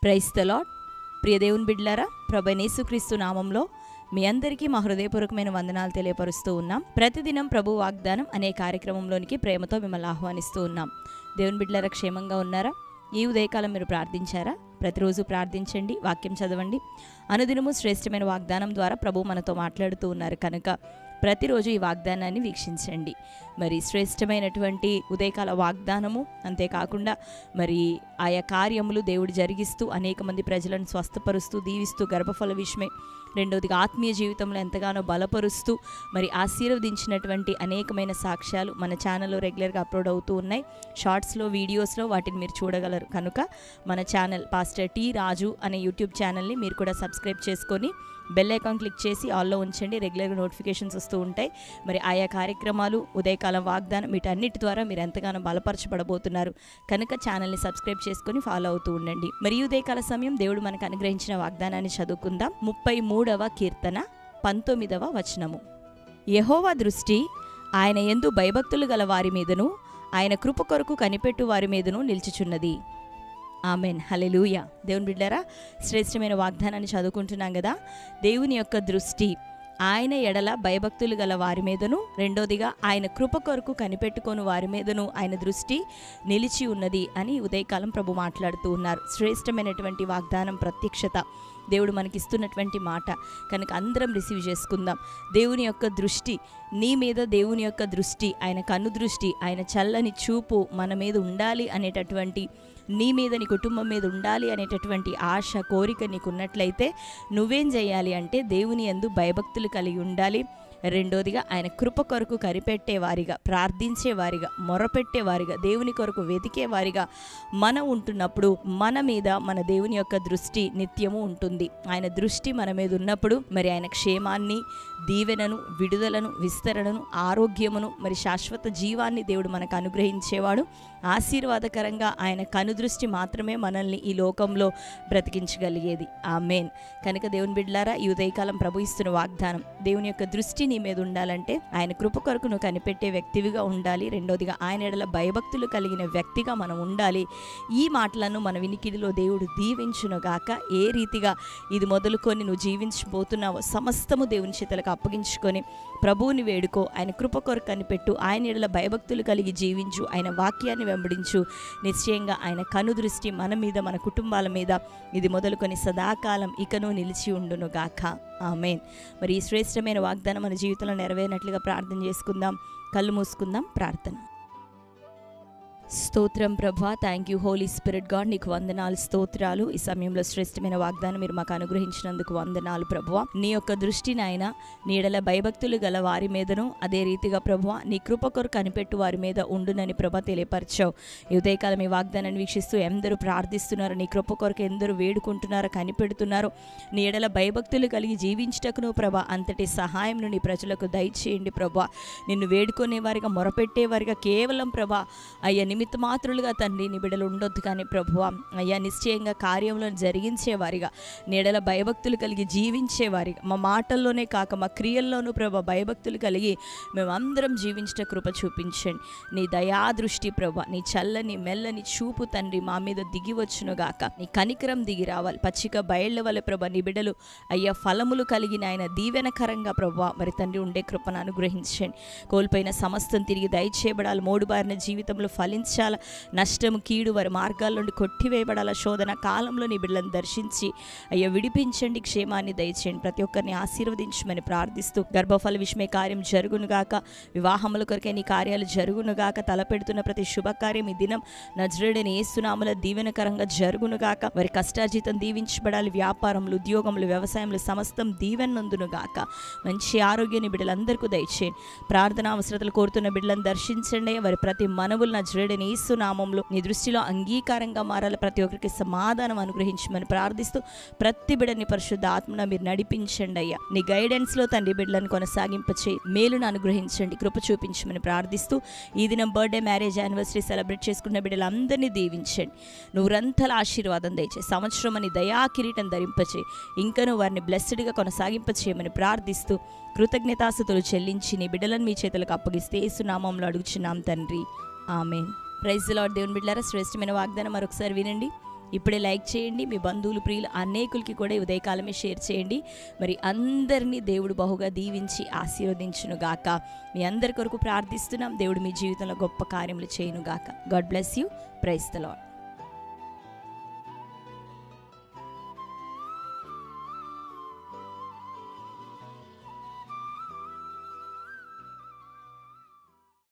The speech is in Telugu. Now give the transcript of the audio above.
Praise the lord. ప్రియ దేవుని బిడ్డలారా, ప్రభు యేసుక్రీస్తు నామంలో మీ అందరికీ మా హృదయపూర్వకమైన వందనాలు తెలియపరుస్తూ ఉన్నాం. ప్రతిదినం ప్రభు వాగ్దానం అనే కార్యక్రమంలోనికి ప్రేమతో మిమ్మల్ని ఆహ్వానిస్తూ ఉన్నాం. దేవుని బిడ్డలారా, క్షేమంగా ఉన్నారా? ఈ ఉదయకాలం మీరు ప్రార్థించారా? ప్రతిరోజు ప్రార్థించండి, వాక్యం చదవండి. అనుదినము శ్రేష్టమైన వాగ్దానం ద్వారా ప్రభు మనతో మాట్లాడుతూ ఉన్నారు కనుక ప్రతిరోజు ఈ వాగ్దానాన్ని వీక్షించండి. మరి శ్రేష్టమైనటువంటి ఉదయకాల వాగ్దానము, అంతేకాకుండా మరి ఆయా కార్యములు దేవుడు జరిగిస్తూ అనేక మంది ప్రజలను స్వస్థపరుస్తూ దీవిస్తూ గర్భఫల విషయమై, రెండవదిగా ఆత్మీయ జీవితంలో ఎంతగానో బలపరుస్తూ మరి ఆశీర్వదించినటువంటి అనేకమైన సాక్ష్యాలు మన ఛానల్లో రెగ్యులర్గా అప్లోడ్ అవుతూ ఉన్నాయి. షార్ట్స్లో, వీడియోస్లో వాటిని మీరు చూడగలరు. కనుక మన ఛానల్ పాస్టర్ టి రాజు అనే యూట్యూబ్ ఛానల్ని మీరు కూడా సబ్స్క్రైబ్ చేసుకొని బెల్ ఐకాన్ క్లిక్ చేసి ఆల్లో ఉంచండి. రెగ్యులర్గా నోటిఫికేషన్స్ వస్తూ ఉంటాయి. మరి ఆయా కార్యక్రమాలు, ఉదయకాలం వాగ్దానం, వీటన్నిటి ద్వారా మీరు ఎంతగానో బలపరచబడబోతున్నారు కనుక ఛానల్ని సబ్స్క్రైబ్ చేసుకొని ఫాలో అవుతూ ఉండండి. మరి ఉదయకాల సమయం దేవుడు మనకు అనుగ్రహించిన వాగ్దానాన్ని చదువుకుందాం. 33వ కీర్తన 19వ వచనము. యెహోవా దృష్టి ఆయన యందు భయభక్తులు గల వారి మీదను, ఆయన కృప కొరకు కనిపెట్టు వారి మీదను నిలిచిచున్నది. ఆమెన్, హల్లెలూయా. దేవుని బిడ్డలారా, శ్రేష్టమైన వాగ్దానాన్ని చదువుకుంటున్నాం కదా. దేవుని యొక్క దృష్టి ఆయన ఎడల భయభక్తులు గల వారి మీదను, రెండోదిగా ఆయన కృప కొరకు కనిపెట్టుకొని వారి మీదను ఆయన దృష్టి నిలిచి ఉన్నది అని ఉదయకాలం ప్రభు మాట్లాడుతూ ఉన్నారు. శ్రేష్టమైనటువంటి వాగ్దానం, ప్రత్యక్షత దేవుడు మనకిస్తున్నటువంటి మాట కనుక అందరం రిసీవ్ చేసుకుందాం. దేవుని యొక్క దృష్టి నీ మీద, దేవుని యొక్క దృష్టి, ఆయన కన్ను దృష్టి, ఆయన చల్లని చూపు మన మీద ఉండాలి అనేటటువంటి, నీ మీద, నీ కుటుంబం మీద ఉండాలి అనేటటువంటి ఆశ, కోరిక నీకు ఉన్నట్లయితే నువ్వేం చేయాలి అంటే దేవుని యందు భయభక్తులు కలిగి ఉండాలి. రెండోదిగా ఆయన కృప కొరకు కనిపెట్టేవారిగా, ప్రార్థించేవారిగా, మొరపెట్టేవారిగా, దేవుని కొరకు వెతికేవారిగా మనం ఉంటున్నప్పుడు మన మీద మన దేవుని యొక్క దృష్టి నిత్యము ఉంటుంది. ఆయన దృష్టి మన మీద ఉన్నప్పుడు మరి ఆయన క్షేమాన్ని, దీవెనను, విడుదలను, విస్తరణను, ఆరోగ్యమును, మరి శాశ్వత జీవాన్ని దేవుడు మనకు అనుగ్రహించేవాడు. ఆశీర్వాదకరంగా ఆయన కనుదృష్టి మాత్రమే మనల్ని ఈ లోకంలో బ్రతికించగలిగేది. ఆమేన్. కనుక దేవుని బిడ్డలారా, ఈ ఉదయకాలం ప్రభు ఇస్తున్న వాగ్దానం, దేవుని యొక్క దృష్టి నీ మీద ఉండాలంటే ఆయన కృప కొరకు నువ్వు కనిపెట్టే వ్యక్తివిగా ఉండాలి. రెండోదిగా ఆయన ఎడల భయభక్తులు కలిగిన వ్యక్తిగా మనం ఉండాలి. ఈ మాటలను మన వినికిడిలో దేవుడు దీవించునుగాక. ఏ రీతిగా ఇది మొదలుకొని నువ్వు జీవించబోతున్నావో సమస్తము దేవుని చేతులకు అప్పగించుకొని ప్రభువుని వేడుకో. ఆయన కృప కొరకు కనిపెట్టు, ఆయన ఎడల భయభక్తులు కలిగి జీవించు, ఆయన వాక్యాన్ని వెంబడించు. నిశ్చయంగా ఆయన కను దృష్టి మన మీద, మన కుటుంబాల మీద ఇది మొదలుకొని సదాకాలం ఇకను నిలిచి ఉండును గాక. ఆమేన్. మరి ఈ శ్రేష్టమైన వాగ్దానం మన జీవితంలో నెరవేరినట్లుగా ప్రార్థన చేసుకుందాం. కళ్ళు మూసుకుందాం. ప్రార్థన. స్తోత్రం ప్రభా, thank you Holy Spirit God, నీకు వందనాలు, స్తోత్రాలు. ఈ సమయంలో శ్రేష్టమైన వాగ్దానం మీరు మాకు అనుగ్రహించినందుకు వందనాలు ప్రభువా. నీ యొక్క దృష్టి నాయన నీడల భయభక్తులు గల వారి మీదను, అదే రీతిగా ప్రభువా నీ కృప కొరకు కనిపెట్టు వారి మీద ఉండునని ప్రభా తెలియపరిచావు. ఈ ఉదయకాలం ఈ వాగ్దానాన్ని వీక్షిస్తూ ఎందరూ ప్రార్థిస్తున్నారు, నీ కృప కొరకు ఎందరూ వేడుకుంటున్నారు, కనిపెడుతున్నారు. నీ ఎడల భయభక్తులు కలిగి జీవించటకును ప్రభా అంతటి సహాయం నీ ప్రజలకు దయచేయండి ప్రభా. నిన్ను వేడుకునే వారిగా, మొరపెట్టేవారిగా కేవలం ప్రభా అయ్యా నిమిత్త మాత్రులుగా తండ్రి నీ బిడ్డలు ఉండొద్దు కానీ ప్రభువా అయ్యా నిశ్చయంగా కార్యంలో జరిగించేవారిగా, నీడల భయభక్తులు కలిగి జీవించేవారిగా, మా మాటల్లోనే కాక మా క్రియల్లోనూ ప్రభా భయభక్తులు కలిగి మేమందరం జీవించట కృప చూపించండి. నీ దయా దృష్టి ప్రభా, నీ చల్లని మెల్లని చూపు తండ్రి మా మీద దిగి వచ్చునుగాక. నీ కనికరం దిగి రావాలి. పచ్చిక బయళ్ళ వల్ల ప్రభా నీ బిడ్డలు అయ్యా ఫలములు కలిగిన ఆయన దీవెనకరంగా ప్రభా మరి తండ్రి ఉండే కృపను అనుగ్రహించండి. కోల్పోయిన సమస్తం తిరిగి దయచేయబడాలి. మోడుబారిన జీవితంలో ఫలించాల, నష్టము కీడు వారి మార్గాల్లో నుండి కొట్టివేయబడాల. శోధన కాలంలో నీ బిడ్డలను దర్శించి అయ్యా విడిపించండి, క్షేమాన్ని దయచేయండి. ప్రతి ఒక్కరిని ఆశీర్వదించమని ప్రార్థిస్తూ గర్భఫల విషయమే కార్యం జరుగునుగాక, వివాహముల కొరకే నీ కార్యాలు జరుగునుగాక, తలపెడుతున్న ప్రతి శుభకార్యం ఈ దినం నజరేయుడైన యేసు నామములో దీవెనకరంగా జరుగునుగాక. వారి కష్టార్జితం దీవించబడాలి. వ్యాపారములు, ఉద్యోగములు, వ్యవసాయములు సమస్తం దీవెనందునుగాక. మంచి ఆరోగ్యాన్ని బిడ్డలందరికీ దయచేయండి. ప్రార్థన అవసరతలు కోరుతున్న బిడ్డలను దర్శించండి. వారి ప్రతి మనవులు నజరేయుడైన యేసు నామములో నీ దృష్టిలో అంగీకారంగా మారాలి. ప్రతి ఒక్కరికి సమాధానం అనుగ్రహించమని ప్రార్థిస్తూ ప్రతి బిడ్డని పరిశుద్ధ ఆత్మన మీరు నడిపించండి అయ్యా. నీ గైడెన్స్ లో తండ్రి బిడ్డలను కొనసాగింపచేయి, మేలును అనుగ్రహించండి, కృప చూపించమని ప్రార్థిస్తూ ఈ దినం బర్త్డే, మ్యారేజ్, యానివర్సరీ సెలబ్రేట్ చేసుకున్న బిడ్డలందరినీ దీవించండి. నూరంతల ఆశీర్వాదం దయచేయి. సంవత్సరం అని దయా కిరీటం ధరింపచేయి. ఇంకనూ వారిని బ్లెస్డ్గా కొనసాగింపచేయమని ప్రార్థిస్తూ కృతజ్ఞతాస్తుతులు చెల్లించి నీ బిడ్డలను మీ చేతులకు అప్పగిస్తే యేసు నామములో అడుగుచున్నాం తండ్రి. ఆమేన్. Praise the lord. దేవుని బిడ్డలారా, శ్రేష్టమైన వాగ్దానం మరొకసారి వినండి. ఇప్పుడే లైక్ చేయండి. మీ బంధువులు, ప్రియులు అనేకులకి కూడా ఈ ఉదయకాలమే షేర్ చేయండి. మరి అందరినీ దేవుడు బహుగా దీవించి ఆశీర్వదించును గాక. మీ అందరి కొరకు ప్రార్థిస్తున్నాం. దేవుడు మీ జీవితంలో గొప్ప కార్యములు చేయును గాక. God bless you. Praise the lord.